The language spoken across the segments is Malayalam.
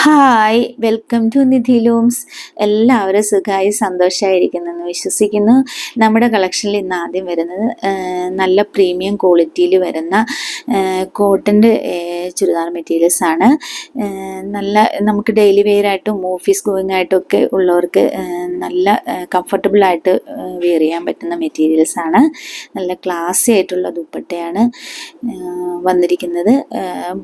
Hi, welcome to Nidhi looms. എല്ലാവരും സുഖമായി സന്തോഷമായിരിക്കുന്നെന്ന് വിശ്വസിക്കുന്നു. നമ്മുടെ കളക്ഷനിൽ ഇന്ന് ആദ്യം വരുന്നത് നല്ല പ്രീമിയം ക്വാളിറ്റിയിൽ വരുന്ന കോട്ടൻ്റെ ചുരിദാർ മെറ്റീരിയൽസ് ആണ്. നല്ല നമുക്ക് ഡെയിലി വെയർ ആയിട്ടും ഓഫീസ് ഗോയിങ് ആയിട്ടും ഒക്കെ ഉള്ളവർക്ക് നല്ല കംഫർട്ടബിളായിട്ട് വെയർ ചെയ്യാൻ പറ്റുന്ന മെറ്റീരിയൽസ് ആണ്. നല്ല ക്ലാസി ആയിട്ടുള്ള ദുപ്പട്ടയാണ് വന്നിരിക്കുന്നത്.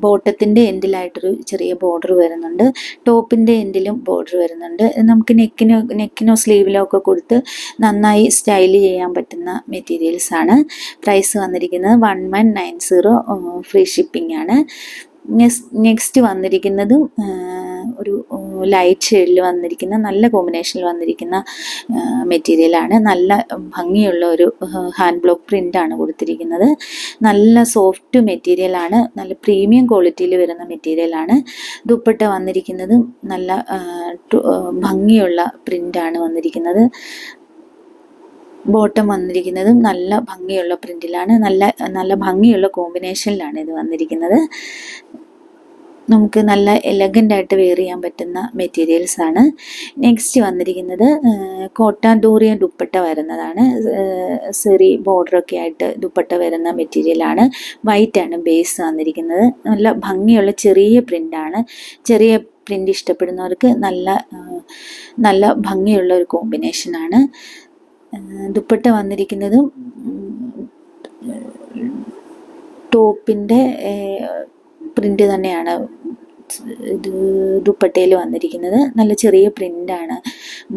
ബോട്ടത്തിൻ്റെ എൻഡിലായിട്ടൊരു ചെറിയ ബോർഡർ വരുന്നുണ്ട്. ടോപ്പിൻ്റെ എൻഡിലും ബോർഡർ വരുന്നുണ്ട്. നമുക്ക് നെക്കിനോ സ്ലീവിലോ ഒക്കെ കൊടുത്ത് നന്നായി സ്റ്റൈൽ ചെയ്യാൻ പറ്റുന്ന മെറ്റീരിയൽസ് ആണ്. പ്രൈസ് വന്നിരിക്കുന്നത് 1190, ഫ്രീ ഷിപ്പിംഗ് ആണ്. നെക്സ്റ്റ് വന്നിരിക്കുന്നതും ഒരു ലൈറ്റ് ഷെയ്ഡിൽ വന്നിരിക്കുന്ന നല്ല കോമ്പിനേഷനിൽ വന്നിരിക്കുന്ന മെറ്റീരിയലാണ്. നല്ല ഭംഗിയുള്ള ഒരു ഹാൻഡ് ബ്ലോക്ക് പ്രിൻ്റാണ് കൊടുത്തിരിക്കുന്നത്. നല്ല സോഫ്റ്റ് മെറ്റീരിയലാണ്, നല്ല പ്രീമിയം ക്വാളിറ്റിയിൽ വരുന്ന മെറ്റീരിയലാണ്. ദുപ്പട്ട വന്നിരിക്കുന്നതും നല്ല ഭംഗിയുള്ള പ്രിൻ്റാണ് വന്നിരിക്കുന്നത്. ബോട്ടം വന്നിരിക്കുന്നതും നല്ല ഭംഗിയുള്ള പ്രിന്റിലാണ്. നല്ല ഭംഗിയുള്ള കോമ്പിനേഷനിലാണ് ഇത് വന്നിരിക്കുന്നത്. നമുക്ക് നല്ല എലഗൻ്റ് ആയിട്ട് വെയർ ചെയ്യാൻ പറ്റുന്ന മെറ്റീരിയൽസ് ആണ്. നെക്സ്റ്റ് വന്നിരിക്കുന്നത് കോട്ടാഡോറിയ ദുപ്പട്ട വരുന്നതാണ്. സെറി ബോർഡറൊക്കെ ആയിട്ട് ദുപ്പട്ട വരുന്ന മെറ്റീരിയലാണ്. വൈറ്റ് ആണ് ബേസ് വന്നിരിക്കുന്നത്. നല്ല ഭംഗിയുള്ള ചെറിയ പ്രിൻ്റാണ്. ചെറിയ പ്രിൻ്റ് ഇഷ്ടപ്പെടുന്നവർക്ക് നല്ല ഭംഗിയുള്ള ഒരു കോമ്പിനേഷനാണ്. ദുപ്പട്ട വന്നിരിക്കുന്നതും ടോപ്പിൻ്റെ പ്രിൻ്റ് തന്നെയാണ് ഇത് ദുപ്പട്ടയിൽ വന്നിരിക്കുന്നത്. നല്ല ചെറിയ പ്രിൻ്റാണ്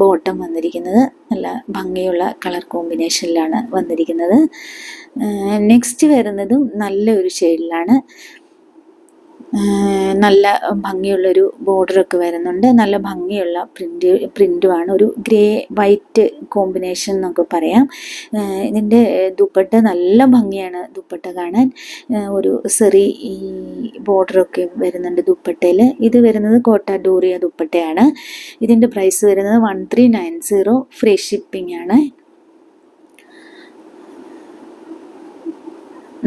ബോട്ടം വന്നിരിക്കുന്നത്. നല്ല ഭംഗിയുള്ള കളർ കോമ്പിനേഷനിലാണ് വന്നിരിക്കുന്നത്. നെക്സ്റ്റ് വരുന്നതും നല്ലൊരു ഷെയ്ഡിലാണ്. നല്ല ഭംഗിയുള്ളൊരു ബോർഡറൊക്കെ വരുന്നുണ്ട്. നല്ല ഭംഗിയുള്ള പ്രിൻറ്റുമാണ്. ഒരു ഗ്രേ വൈറ്റ് കോമ്പിനേഷൻ എന്നൊക്കെ പറയാം. ഇതിൻ്റെ ദുപ്പട്ട നല്ല ഭംഗിയാണ് ദുപ്പട്ട കാണാൻ. ഒരു സെറി ബോർഡറൊക്കെ വരുന്നുണ്ട് ദുപ്പട്ടയിൽ. ഇത് വരുന്നത് കോട്ടാഡോറിയ ദുപ്പട്ടയാണ്. ഇതിൻ്റെ പ്രൈസ് വരുന്നത് 1390, ഫ്രീ ഷിപ്പിംഗ് ആണ്.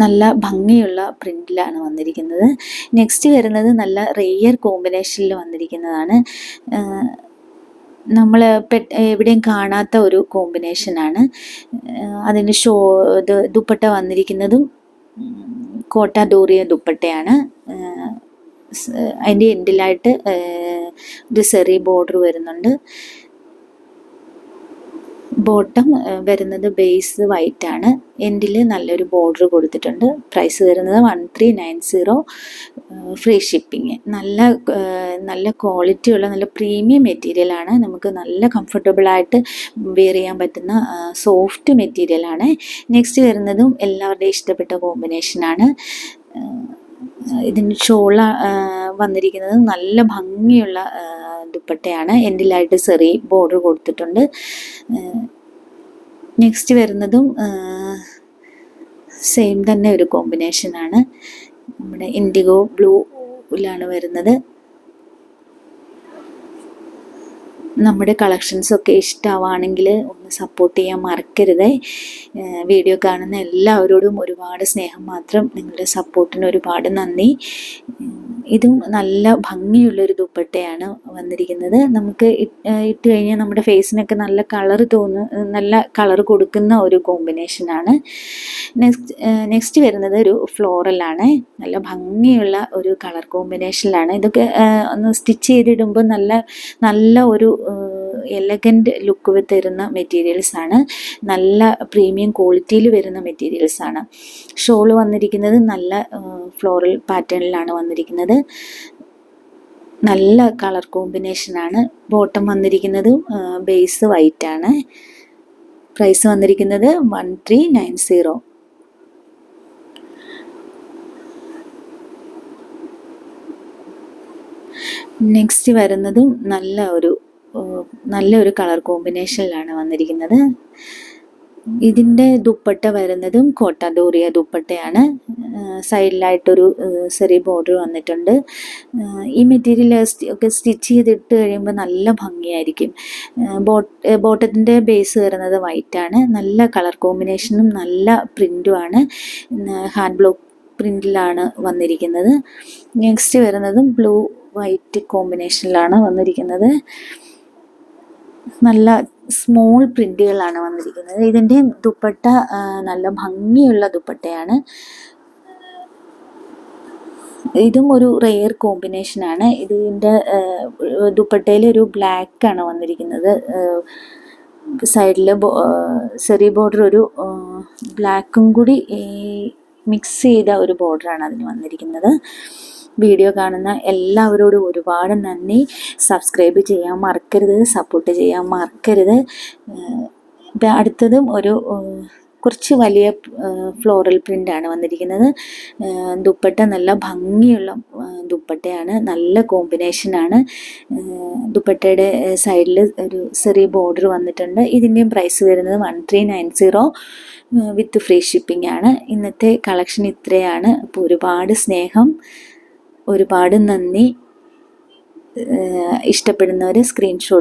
നല്ല ഭംഗിയുള്ള പ്രിൻ്റിലാണ് വന്നിരിക്കുന്നത്. നെക്സ്റ്റ് വരുന്നത് നല്ല റെയർ കോമ്പിനേഷനിൽ വന്നിരിക്കുന്നതാണ്. നമ്മൾ എവിടെയും കാണാത്ത ഒരു കോമ്പിനേഷനാണ്. അതിൻ്റെ ദുപ്പട്ട വന്നിരിക്കുന്നതും കോട്ടാഡോറിയ ദുപ്പട്ടയാണ്. അതിൻ്റെ എൻഡിലായിട്ട് ഒരു സെറി ബോർഡർ വരുന്നുണ്ട്. ബോട്ടം വരുന്നത് ബേസ് വൈറ്റ് ആണ്. എൻഡിൽ നല്ലൊരു ബോർഡർ കൊടുത്തിട്ടുണ്ട്. പ്രൈസ് വരുന്നത് 1390, ഫ്രീ ഷിപ്പിംഗ്. നല്ല ക്വാളിറ്റിയുള്ള നല്ല പ്രീമിയം മെറ്റീരിയലാണ്. നമുക്ക് നല്ല കംഫർട്ടബിളായിട്ട് വെയർ ചെയ്യാൻ പറ്റുന്ന സോഫ്റ്റ് മെറ്റീരിയലാണ്. നെക്സ്റ്റ് വരുന്നതും എല്ലാവരുടെയും ഇഷ്ടപ്പെട്ട കോമ്പിനേഷനാണ്. ഇതിന് ഷോൾ വന്നിരിക്കുന്നത് നല്ല ഭംഗിയുള്ള ദുപ്പട്ടയാണ്. എൻഡിലായിട്ട് സെറി ബോർഡർ കൊടുത്തിട്ടുണ്ട്. നെക്സ്റ്റ് വരുന്നതും സെയിം തന്നെ ഒരു കോമ്പിനേഷനാണ്. നമ്മുടെ ഇൻഡിഗോ ബ്ലൂയിലാണ് വരുന്നത്. നമ്മുടെ കളക്ഷൻസൊക്കെ ഇഷ്ടമാണെങ്കിൽ ഒന്ന് സപ്പോർട്ട് ചെയ്യാൻ മറക്കരുത്. വീഡിയോ കാണുന്ന എല്ലാവരോടും ഒരുപാട് സ്നേഹം മാത്രം. നിങ്ങളുടെ സപ്പോർട്ടിന് ഒരുപാട് നന്ദി. ഇതും നല്ല ഭംഗിയുള്ളൊരു ദുപ്പട്ടയാണ് വന്നിരിക്കുന്നത്. നമുക്ക് ഇട്ട് കഴിഞ്ഞാൽ നമ്മുടെ ഫേസിനൊക്കെ നല്ല കളർ കൊടുക്കുന്ന ഒരു കോമ്പിനേഷനാണ്. നെക്സ്റ്റ് വരുന്നത് ഒരു ഫ്ലോറലാണ്. നല്ല ഭംഗിയുള്ള ഒരു കളർ കോമ്പിനേഷനിലാണ്. ഇതൊക്കെ ഒന്ന് സ്റ്റിച്ച് ചെയ്തിടുമ്പോൾ നല്ല ഒരു എലഗൻറ്റ് ലുക്ക് തരുന്ന മെറ്റീരിയൽസ് ആണ്. നല്ല പ്രീമിയം ക്വാളിറ്റിയിൽ വരുന്ന മെറ്റീരിയൽസ് ആണ്. ഷോൾ വന്നിരിക്കുന്നത് നല്ല ഫ്ലോറൽ പാറ്റേണിലാണ് വന്നിരിക്കുന്നത്. നല്ല കളർ കോമ്പിനേഷനാണ്. ബോട്ടം വന്നിരിക്കുന്നത് ബേസ് വൈറ്റ് ആണ്. പ്രൈസ് വന്നിരിക്കുന്നത് 1390. നെക്സ്റ്റ് വരുന്നതും നല്ലൊരു കളർ കോമ്പിനേഷനിലാണ് വന്നിരിക്കുന്നത്. ഇതിൻ്റെ ദുപ്പട്ട വരുന്നതും കോട്ടാഡോറിയ ദുപ്പട്ടയാണ്. സൈഡിലായിട്ടൊരു സെറി ബോർഡർ വന്നിട്ടുണ്ട്. ഈ മെറ്റീരിയൽ ഒക്കെ സ്റ്റിച്ച് ചെയ്തിട്ട് കഴിയുമ്പോൾ നല്ല ഭംഗിയായിരിക്കും. ബോട്ടത്തിൻ്റെ ബേസ് വരുന്നത് വൈറ്റാണ്. നല്ല കളർ കോമ്പിനേഷനും നല്ല പ്രിൻറ്റുമാണ്. ഹാൻഡ് ബ്ലോക്ക് പ്രിൻറ്റിലാണ് വന്നിരിക്കുന്നത്. നെക്സ്റ്റ് വരുന്നതും വൈറ്റ് കോമ്പിനേഷനിലാണ് വന്നിരിക്കുന്നത്. നല്ല സ്മോൾ പ്രിന്റുകളാണ് വന്നിരിക്കുന്നത്. ഇതിൻ്റെ ദുപ്പട്ട നല്ല ഭംഗിയുള്ള ദുപ്പട്ടയാണ്. ഇതും ഒരു റെയർ കോമ്പിനേഷനാണ്. ഇതിൻ്റെ ദുപ്പട്ടയിൽ ഒരു ബ്ലാക്കാണ് വന്നിരിക്കുന്നത്. സൈഡിൽ സെറി ബോർഡർ ഒരു ബ്ലാക്കും കൂടി മിക്സ് ചെയ്ത ഒരു ബോർഡറാണ് അതിന് വന്നിരിക്കുന്നത്. വീഡിയോ കാണുന്ന എല്ലാവരോടും ഒരുപാട് നന്ദി. സബ്സ്ക്രൈബ് ചെയ്യാൻ മറക്കരുത്, സപ്പോർട്ട് ചെയ്യാൻ മറക്കരുത്. അടുത്തതും ഒരു കുറച്ച് വലിയ ഫ്ലോറൽ പ്രിൻ്റാണ് വന്നിരിക്കുന്നത്. ദുപ്പട്ട നല്ല ഭംഗിയുള്ള ദുപ്പട്ടയാണ്, നല്ല കോമ്പിനേഷനാണ്. ദുപ്പട്ടയുടെ സൈഡിൽ ഒരു ചെറിയ ബോർഡർ വന്നിട്ടുണ്ട്. ഇതിൻ്റെയും പ്രൈസ് വരുന്നത് 1390 വിത്ത് ഫ്രീ ഷിപ്പിംഗ് ആണ്. ഇന്നത്തെ കളക്ഷൻ ഇത്രയാണ്. അപ്പോൾ ഒരുപാട് സ്നേഹം, ഒരുപാട് നന്ദി. ഇഷ്ടപ്പെടുന്നവർ സ്ക്രീൻഷോട്ട്